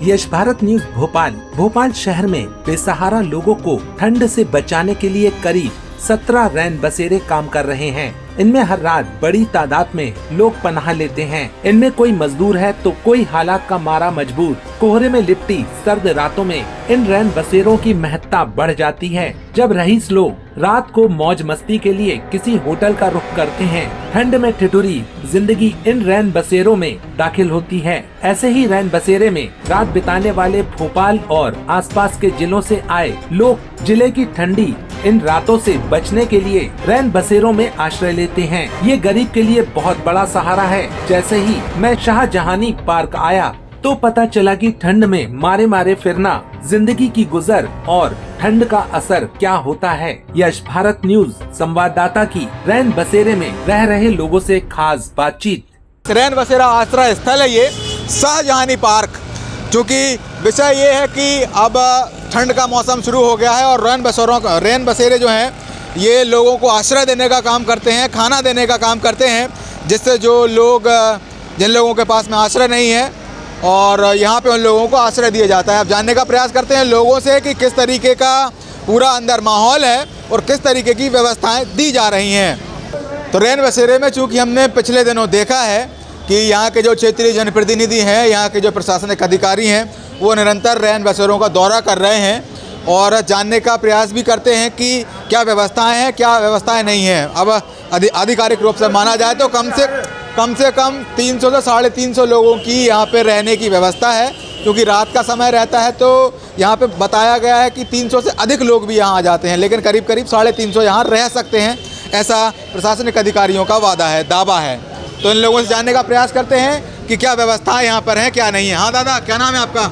यश Bharat news Bhopal शहर में बेसहारा लोगों को ठंड से बचाने के लिए करीब 17 रैन बसेरे काम कर रहे हैं। इनमें हर रात बड़ी तादाद में लोग पनाह लेते हैं। इनमें कोई मजदूर है तो कोई हालात का मारा मजबूर। कोहरे में लिपटी सर्द रातों में इन रैन बसेरों की महत्ता बढ़ जाती है। जब रईस लोग रात को मौज मस्ती के लिए किसी होटल का रुख करते हैं, ठंड में ठिठुरी जिंदगी इन रैन बसेरों में दाखिल होती है। ऐसे ही रैन बसेरे में रात बिताने वाले भोपाल और आसपास के जिलों से आए लोग जिले की ठंडी इन रातों से बचने के लिए रैन बसेरों में आश्रय लेते हैं। ये गरीब के लिए बहुत बड़ा सहारा है। जैसे ही मैं शाहजहानी पार्क आया तो पता चला कि ठंड में मारे मारे फिरना जिंदगी की गुजर और ठंड का असर क्या होता है। यश भारत न्यूज संवाददाता की रैन बसेरे में रह रहे लोगों से खास बातचीत। रैन बसेरा आश्रय स्थल है ये शाहजहानी पार्क। चूँकि विषय ये है कि अब ठंड का मौसम शुरू हो गया है और रैन बसेरे जो हैं ये लोगों को आश्रय देने का काम करते हैं, खाना देने का काम करते हैं, जिससे जो लोग जिन लोगों के पास में आश्रय नहीं है और यहाँ पे उन लोगों को आश्रय दिया जाता है। अब जानने का प्रयास करते हैं लोगों से कि किस तरीके का पूरा अंदर माहौल है और किस तरीके की व्यवस्थाएं दी जा रही हैं। तो रैन बसेरे में चूँकि हमने पिछले दिनों देखा है कि यहाँ के जो क्षेत्रीय जनप्रतिनिधि हैं, यहाँ के जो प्रशासनिक अधिकारी हैं, वो निरंतर रैन बसेरों का दौरा कर रहे हैं और जानने का प्रयास भी करते हैं कि क्या व्यवस्थाएं हैं, क्या व्यवस्थाएं नहीं हैं। अब आधिकारिक रूप से माना जाए तो कम से कम 300 से 350 लोगों की यहाँ पे रहने की व्यवस्था है। क्योंकि रात का समय रहता है तो यहाँ पे बताया गया है कि 300 से अधिक लोग भी यहाँ आ जाते हैं, लेकिन करीब 350 यहाँ रह सकते हैं, ऐसा प्रशासनिक अधिकारियों का वादा है, दावा है। तो इन लोगों से जानने का प्रयास करते हैं कि क्या व्यवस्थाएं यहाँ पर हैं, क्या नहीं है। हाँ दादा, क्या नाम है आपका?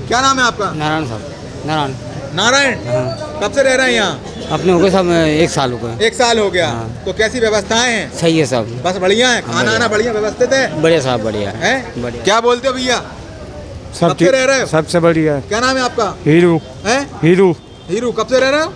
क्या नाम है आपका? नारायण साहब। नारायण। हाँ। कब से रह रहे हैं यहाँ? अपने हो गए सब 1 साल हो गए। 1 साल हो गया। हाँ। तो कैसी व्यवस्थाएं हैं? सही है सब, बस बढ़िया है, खाना आना बढ़िया व्यवस्थित है? बढ़िया साहब, बढ़िया है। बढ़िया। क्या बोलते हो भैया? सब कब से रह रहे हो? सबसे बढ़िया है। क्या नाम है आपका? हीरू। है हीरू। कब से रह रहे हो?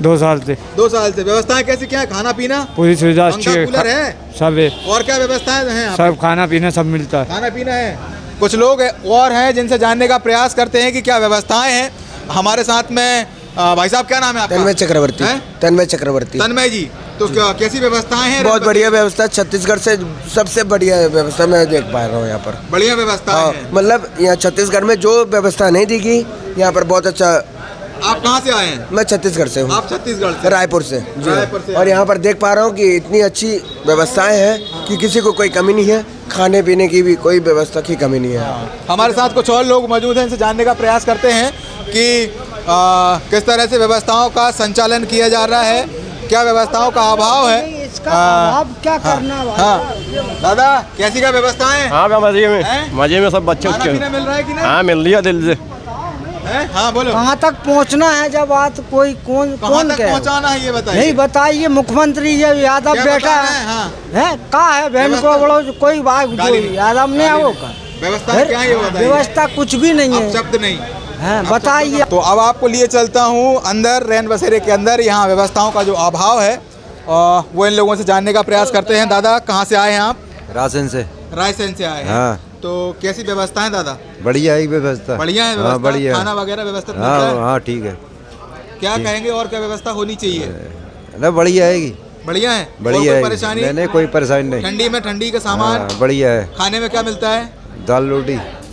2 साल से। 2 साल से। व्यवस्थाएं कैसी क्या है? खाना पीना पूरी सुविधा अच्छी है, कूलर है सब है, और क्या व्यवस्थाएं हैं? सब खाना पीना सब मिलता है। खाना पीना है। कुछ लोग और हैं जिनसे जानने का प्रयास करते हैं कि क्या व्यवस्थाएं हैं। हमारे साथ में भाई साहब, क्या नाम है आपका? तन्मय चक्रवर्ती। तन्मय चक्रवर्ती। तन्मय जी, तो क्या कैसी व्यवस्थाएं हैं? बहुत बढ़िया व्यवस्था, छत्तीसगढ़ से सबसे बढ़िया व्यवस्था मैं देख पा रहा हूँ यहाँ पर। बढ़िया व्यवस्था है। मतलब यहाँ छत्तीसगढ़ में जो व्यवस्था नहीं दी गई, यहाँ पर बहुत अच्छा। आप कहाँ से आए हैं? मैं छत्तीसगढ़ से हूँ। आप छत्तीसगढ़ से? रायपुर से जी। रायपुर से। और यहाँ पर देख पा रहा हूँ कि इतनी अच्छी व्यवस्थाएं हैं कि किसी को कोई कमी नहीं है, खाने पीने की भी कोई व्यवस्था की कमी नहीं है। हमारे साथ कुछ और लोग मौजूद हैं, इनसे जानने का प्रयास करते हैं कि किस तरह से व्यवस्थाओं का संचालन किया जा रहा है, क्या व्यवस्थाओं का अभाव है, इसका अभाव क्या करना। हाँ दादा, कैसी क्या व्यवस्थाएं? हाँ मजे में सब बच्चे खाना पीना मिल रहा है कि नहीं? हाँ मिल लिया दिल से। हाँ बोलो। कहाँ तक पहुँचना है जब बात कोई कौन पहुँचाना है ये बताइए। नहीं बताइए। मुख्यमंत्री यादव बेटा है का है बहन को बड़ो कोई बात यादव ने वो का व्यवस्था क्या है ये बताइए। व्यवस्था कुछ भी नहीं है, शब्द नहीं है, बताइए। तो अब आपको लिए चलता हूँ अंदर रैन बसेरे के अंदर। यहाँ व्यवस्थाओं का जो अभाव है वो इन लोगों से जानने का प्रयास करते हैं। दादा, कहाँ से आए हैं आप? रायसेन से आए हैं। हाँ। तो कैसी व्यवस्था है दादा? बढ़िया है व्यवस्था। बढ़िया है व्यवस्था। हाँ, बढ़िया। खाना वगैरह व्यवस्था? हाँ ठीक है। क्या कहेंगे और क्या व्यवस्था होनी चाहिए? ना बढ़िया है। बढ़िया है। बढ़िया है। परेशानी नहीं, कोई परेशानी नहीं। ठंडी में ठंडी का सामान बढ़िया है। खाने में क्या मिलता है?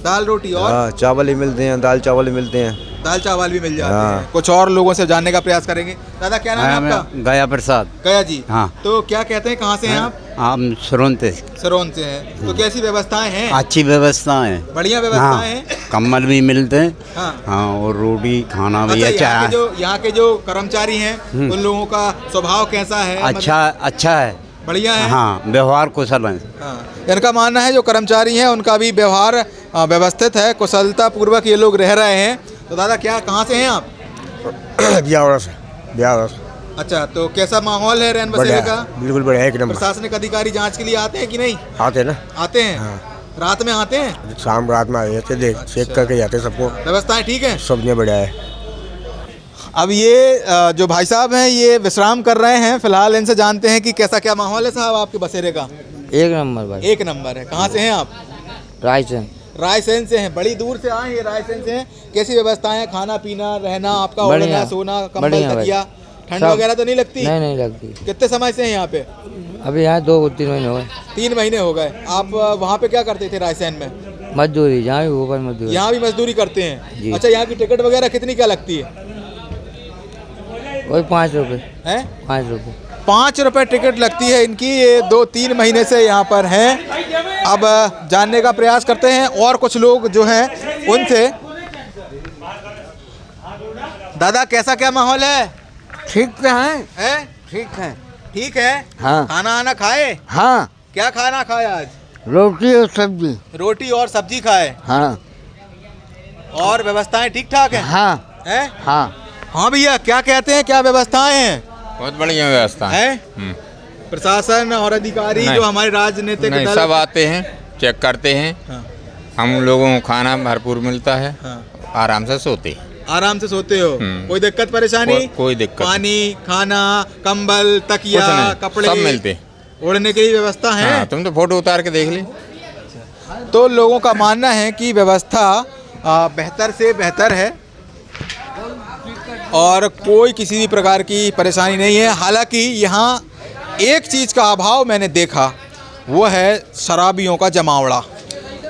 दाल रोटी और हाँ, चावल ही मिलते हैं, दाल चावल ही मिलते हैं। दाल चावल भी मिल जाते हैं। कुछ और लोगों से जानने का प्रयास करेंगे। दादा, क्या नाम है आपका? गया प्रसाद। गया जी। हाँ। तो क्या कहते हैं, कहाँ से हैं आप? हम सरोन से हैं। तो कैसी व्यवस्थाएं हैं? अच्छी व्यवस्था है, बढ़िया व्यवस्थाएं हैं। कम्बल भी मिलते हैं। हाँ, और रोटी खाना भी अच्छा है। यहाँ के जो कर्मचारी हैं उन लोगों का स्वभाव कैसा है? अच्छा है, बढ़िया है। हाँ, व्यवहार कुशल है। हाँ, इनका मानना है जो कर्मचारी हैं उनका भी व्यवहार व्यवस्थित है, कुशलता पूर्वक ये लोग रह रहे हैं। तो दादा, क्या कहाँ से हैं आप? ब्यावरा से। अच्छा, तो कैसा माहौल है रैन बसेरे का? बिल्कुल बढ़िया, एक नंबर। प्रशासनिक अधिकारी जांच के लिए आते हैं कि नहीं? आते ना। आते हैं। हाँ। रात में आते हैं? शाम रात में आते थे, चेक करके जाते सबको। व्यवस्थाएं ठीक है? सब ने बढ़िया है। अब ये जो भाई साहब हैं ये विश्राम कर रहे हैं। फिलहाल इनसे जानते हैं कि कैसा क्या माहौल है साहब आपके बसेरे का। एक नंबर भाई। एक नंबर है। कहाँ से हैं आप? रायसेन। रायसेन से हैं, बड़ी दूर से आए हैं रायसेन से हैं। कैसी व्यवस्थाएं हैं, खाना पीना रहना आपका, ओढ़ना सोना कंबल तकिया, ठंड वगैरह तो नहीं लगती? नहीं लगती। कितने समय से हैं यहाँ पे? अभी यहाँ 2-3 महीने हो गए। 3 महीने हो गए। आप वहाँ पे क्या करते थे रायसेन में? मजदूरी, जहाँ भी ऊपर मजदूरी। यहाँ भी मजदूरी करते हैं? अच्छा, यहाँ की टिकट वगैरह कितनी क्या लगती है? वही 5 रुपये हैं? 5 रुपये 5 रुपये टिकट लगती है इनकी। ये 2-3 महीने से यहाँ पर हैं। अब जानने का प्रयास करते हैं और कुछ लोग जो हैं उनसे। दादा, कैसा क्या माहौल है? ठीक तो है, हैं? ठीक है। ठीक है। हाँ। खाना आना खाए? हाँ, क्या खाना खाए आज? रोटी और सब्जी। रोटी और सब्जी खाए। हाँ और व्यवस्थाएं ठीक ठाक हैं? हाँ हैं? हाँ। हाँ भैया, क्या कहते हैं, क्या व्यवस्थाएं हैं? बहुत बढ़िया व्यवस्था है। प्रशासन और अधिकारी नहीं। जो हमारे राजनीतिक नहीं, दल सब आते हैं, चेक करते हैं। हाँ। हम लोगों को खाना भरपूर मिलता है। हाँ। आराम से सोते हैं। आराम से सोते हो? कोई दिक्कत परेशानी? कोई दिक्कत नहीं। पानी, खाना, कंबल, तकिया, कुछ नहीं, कपड़े सब मिलते। ओढ़ने की व्यवस्था है? हाँ, तुम तो फोटो उतार के देख ली। तो लोगों का मानना है कि व्यवस्था बेहतर से बेहतर है और कोई किसी भी प्रकार की परेशानी नहीं है। हालांकि यहाँ एक चीज़ का अभाव मैंने देखा, वो है शराबियों का जमावड़ा।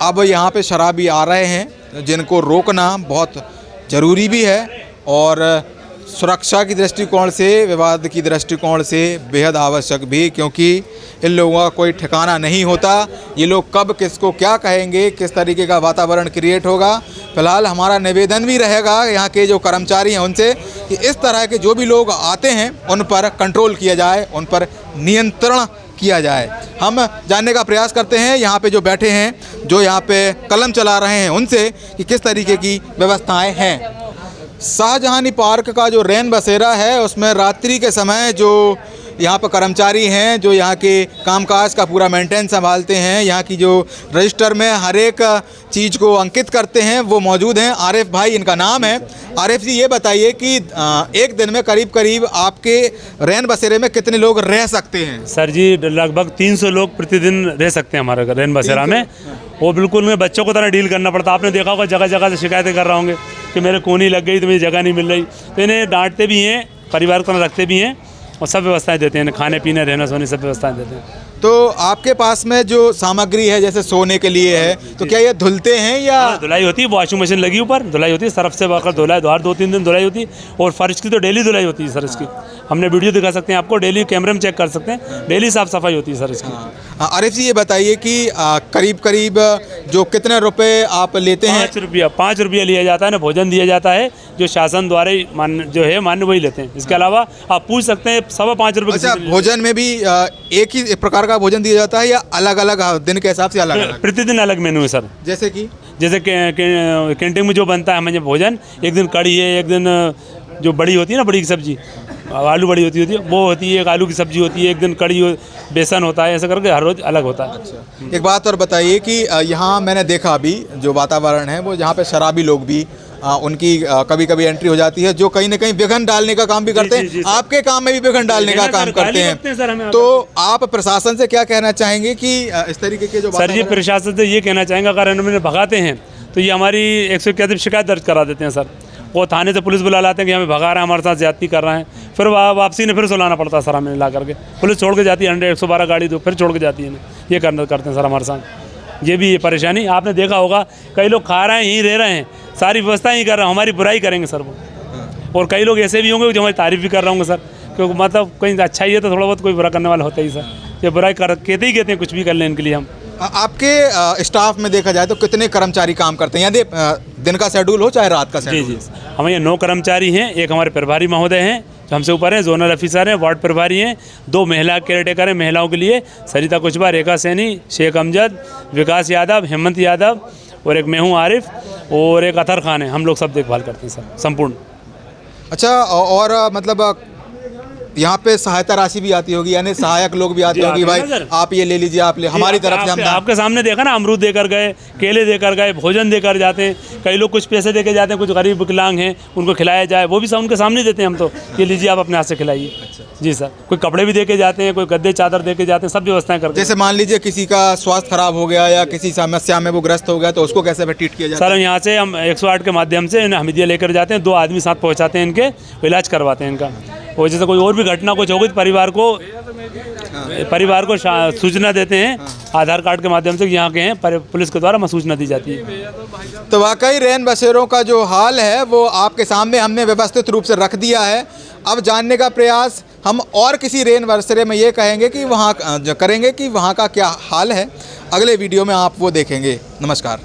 अब यहाँ पे शराबी आ रहे हैं जिनको रोकना बहुत ज़रूरी भी है और सुरक्षा की दृष्टिकोण से, विवाद की दृष्टिकोण से बेहद आवश्यक भी, क्योंकि इन लोगों का कोई ठिकाना नहीं होता। ये लोग कब किसको क्या कहेंगे, किस तरीके का वातावरण क्रिएट होगा। फिलहाल हमारा निवेदन भी रहेगा यहाँ के जो कर्मचारी हैं उनसे कि इस तरह के जो भी लोग आते हैं उन पर कंट्रोल किया जाए, उन पर नियंत्रण किया जाए। हम जानने का प्रयास करते हैं यहाँ पे जो बैठे हैं, जो यहाँ पे कलम चला रहे हैं, उनसे कि किस तरीके की व्यवस्थाएं हैं। शाहजहानी पार्क का जो रैन बसेरा है उसमें रात्रि के समय जो यहाँ पर कर्मचारी हैं, जो यहाँ के कामकाज का पूरा मेंटेन संभालते हैं, यहाँ की जो रजिस्टर में हर एक चीज़ को अंकित करते हैं, वो मौजूद हैं। आरिफ भाई इनका नाम है। आरिफ जी, ये बताइए कि एक दिन में करीब करीब आपके रैन बसेरे में कितने लोग रह सकते हैं? सर जी, लगभग 300 लोग प्रतिदिन रह सकते हैं हमारे रैन बसेरा में। वो बिल्कुल में बच्चों को तरह डील करना पड़ता है। आपने देखा होगा जगह जगह से शिकायतें कर रहे होंगे कि मेरे कोनी लग गई तो मुझे जगह नहीं मिल रही। तो इन्हें डांटते भी हैं, परिवार को रखते भी हैं और सब व्यवस्थाएं देते हैं, खाने पीने रहना सोने सब व्यवस्थाएं देते हैं। तो आपके पास में जो सामग्री है जैसे सोने के लिए है, तो क्या ये धुलते हैं या? धुलाई होती है, वॉशिंग मशीन लगी ऊपर, धुलाई होती है, सर्फ से बाहर धुलाई, हर 2-3 दिन धुलाई होती है। और फर्श की तो डेली धुलाई होती है सर इसकी। हमने वीडियो दिखा सकते हैं आपको, डेली कैमरे में चेक कर सकते हैं, डेली साफ सफाई होती है सर इसकी। आरिफ जी, ये बताइए कि करीब करीब जो कितने रुपए आप लेते हैं? 5 रुपया लिया जाता है ना, भोजन दिया जाता है जो शासन द्वारा ही जो है मान्य वही लेते हैं। इसके अलावा आप पूछ सकते हैं 5.25 रुपये। अच्छा, भोजन में भी एक ही प्रकार का भोजन दिया जाता है या अलग अलग दिन के हिसाब से अलग अलग? प्रतिदिन अलग मेनू है सर। जैसे कि कैंटीन में जो बनता है हमें भोजन, एक दिन कड़ी है, एक दिन जो बड़ी होती है ना, बड़ी की सब्जी, आलू बड़ी होती है वो होती है, एक आलू की सब्जी होती है, एक दिन कड़ी बेसन होता है, ऐसा करके हर रोज़ अलग होता है। अच्छा, एक बात और बताइए कि यहाँ मैंने देखा अभी जो वातावरण है वो यहाँ पे शराबी लोग भी उनकी कभी कभी एंट्री हो जाती है, जो कहीं ना कहीं विघन डालने का काम भी करते हैं। आपके काम में भी विघन डालने का काम करते हैं। तो आप प्रशासन से क्या कहना चाहेंगे कि इस तरीके के जो सर जी, प्रशासन से ये कहना चाहेंगे अगर इन्होंने भगाते हैं तो ये हमारी 131 शिकायत दर्ज करा देते हैं सर। वो थाने से पुलिस बुला लाते हैं कि हमें भगा रहे हैं, हमारे साथ ज्यादती कर रहे हैं, फिर वापसी ने फिर सुलाना पड़ता है सर हमें ला करके। पुलिस छोड़ के जाती है, 112 गाड़ी दो फिर छोड़ के जाती है। ये करते हैं सर हमारे साथ। ये भी ये परेशानी आपने देखा होगा, कई लोग खा रहे हैं, यहीं रह रहे हैं, सारी व्यवस्था ही कर रहे हैं, हमारी बुराई करेंगे सर वो। और कई लोग ऐसे भी होंगे जो हमारी तारीफ भी कर रहे होंगे सर, क्योंकि मतलब कहीं अच्छा ही है तो थोड़ा बहुत कोई बुरा करने वाला होता ही सर। ये बुराई कहते हैं कुछ भी कर लें इनके लिए हम। आपके स्टाफ में देखा जाए तो कितने कर्मचारी काम करते हैं? यदि दिन का शेड्यूल हो चाहे रात का शेड्यूल? जी, हमें ये 9 कर्मचारी हैं, एक हमारे प्रभारी महोदय हैं जो हमसे ऊपर हैं, जोनल ऑफिसर हैं, वार्ड प्रभारी हैं, 2 महिला केयरटेकर हैं महिलाओं के लिए, सरिता कुशबा, रेखा सैनी, शेख अमजद, विकास यादव, हेमंत यादव, और एक मैं हूँ आरिफ, और एक अतर खान है। हम लोग सब देखभाल करते हैं सर संपूर्ण। अच्छा, और मतलब यहाँ पे सहायता राशि भी आती होगी, यानी सहायक लोग भी आते होंगे, भाई आप ये ले लीजिए, आप ले, हमारी तरफ से हम आपके सामने देखा ना, अमरूद देकर गए, केले देकर गए, भोजन देकर जाते हैं। कई लोग कुछ पैसे देकर जाते हैं, कुछ गरीब विकलांग हैं उनको खिलाया जाए, वो भी सब उनके सामने देते हैं हम तो, ये लीजिए आप अपने हाथ से खिलाइए। जी सर, कोई कपड़े भी दे के जाते हैं, कोई गद्दे चादर दे के जाते हैं, सब व्यवस्थाएं करके। जैसे मान लीजिए किसी का स्वास्थ्य खराब हो गया या किसी समस्या में वो ग्रस्त हो गया तो उसको कैसे ट्रीट किया जाता सर है? यहाँ से हम 108 के माध्यम से इन्हें हमीदिया लेकर जाते हैं, 2 आदमी साथ पहुँचाते हैं, इनके इलाज करवाते हैं इनका। और जैसे कोई और भी घटना कुछ होगी तो परिवार को सूचना देते हैं आधार कार्ड के माध्यम से, यहाँ के हैं पुलिस के द्वारा सूचना दी जाती है। तो वाकई रैन बसेरों का जो हाल है वो आपके सामने हमने व्यवस्थित रूप से रख दिया है। अब जानने का प्रयास हम और किसी रैन बसेरे में ये कहेंगे कि वहाँ करेंगे कि वहाँ का क्या हाल है। अगले वीडियो में आप वो देखेंगे। नमस्कार।